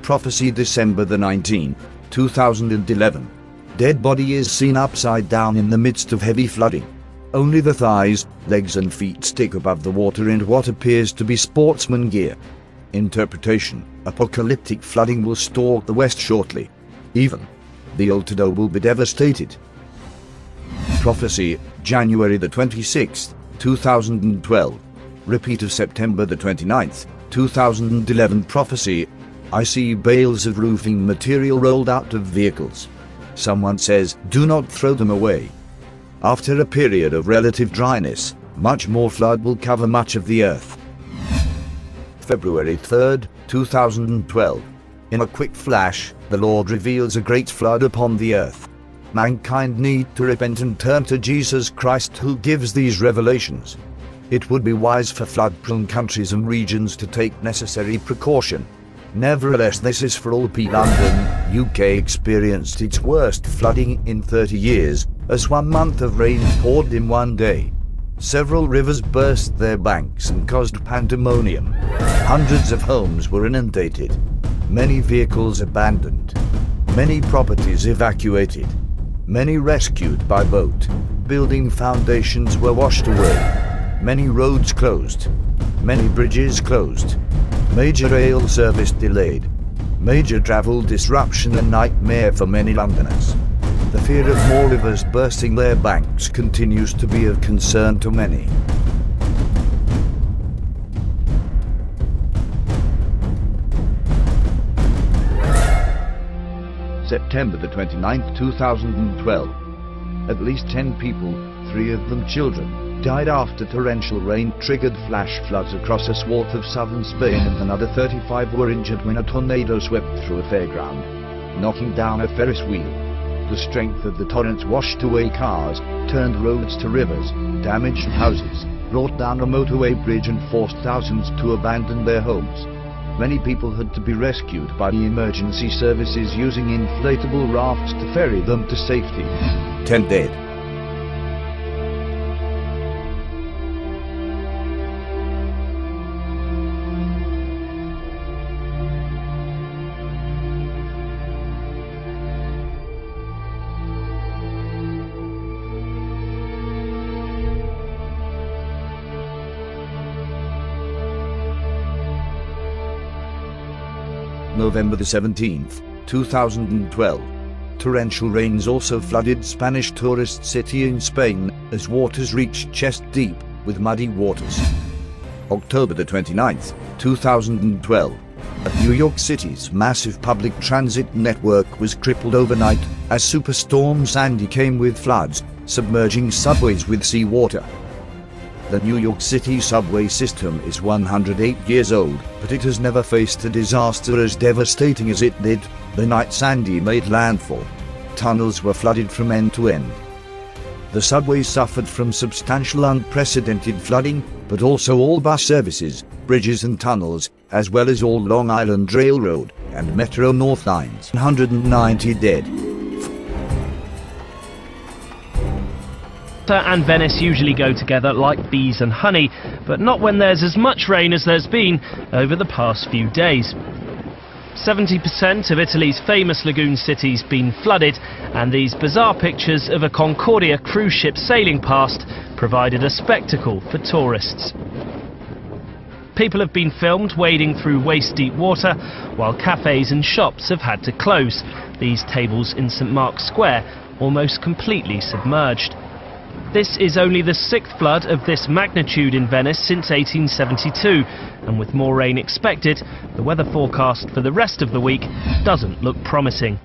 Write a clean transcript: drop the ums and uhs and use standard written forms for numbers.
prophecy December the 19th, 2011. Dead body is seen upside down in the midst of heavy flooding. Only the thighs, legs and feet stick above the water in what appears to be sportsman gear. Interpretation: apocalyptic flooding will stalk the west shortly. Even the Old Todo will be devastated. Prophecy, January the 26th, 2012. Repeat of September the 29th, 2011. Prophecy: I see bales of roofing material rolled out of vehicles. Someone says, do not throw them away. After a period of relative dryness, much more flood will cover much of the earth. February 3rd, 2012. In a quick flash, the Lord reveals a great flood upon the earth. Mankind need to repent and turn to Jesus Christ, who gives these revelations. It would be wise for flood-prone countries and regions to take necessary precaution. Nevertheless, this is for all people. London, UK experienced its worst flooding in 30 years, as 1 month of rain poured in one day. Several rivers burst their banks and caused pandemonium. Hundreds of homes were inundated. Many vehicles abandoned. Many properties evacuated. Many rescued by boat. Building foundations were washed away. Many roads closed. Many bridges closed. Major rail service delayed. Major travel disruption, a nightmare for many Londoners. The fear of more rivers bursting their banks continues to be of concern to many. September the 29th, 2012. At least 10 people, 3 of them children, died after torrential rain triggered flash floods across a swath of southern Spain, and another 35 were injured when a tornado swept through a fairground, knocking down a Ferris wheel. The strength of the torrents washed away cars, turned roads to rivers, damaged houses, brought down a motorway bridge and forced thousands to abandon their homes. Many people had to be rescued by the emergency services using inflatable rafts to ferry them to safety. 10 dead. November the 17th, 2012. Torrential rains also flooded Spanish tourist city in Spain, as waters reached chest deep, with muddy waters. October the 29th, 2012. At New York City's massive public transit network was crippled overnight, as Superstorm Sandy came with floods, submerging subways with seawater. The New York City subway system is 108 years old, but it has never faced a disaster as devastating as it did the night Sandy made landfall. Tunnels were flooded from end to end. The subway suffered from substantial unprecedented flooding, but also all bus services, bridges and tunnels, as well as all Long Island Railroad and Metro North lines. 190 dead. And Venice usually go together like bees and honey, but not when there's as much rain as there's been over the past few days. 70% of Italy's famous lagoon city's been flooded, and these bizarre pictures of a Concordia cruise ship sailing past provided a spectacle for tourists. People have been filmed wading through waist-deep water, while cafes and shops have had to close, these tables in St Mark's Square almost completely submerged. This is only the 6th flood of this magnitude in Venice since 1872, and with more rain expected, the weather forecast for the rest of the week doesn't look promising.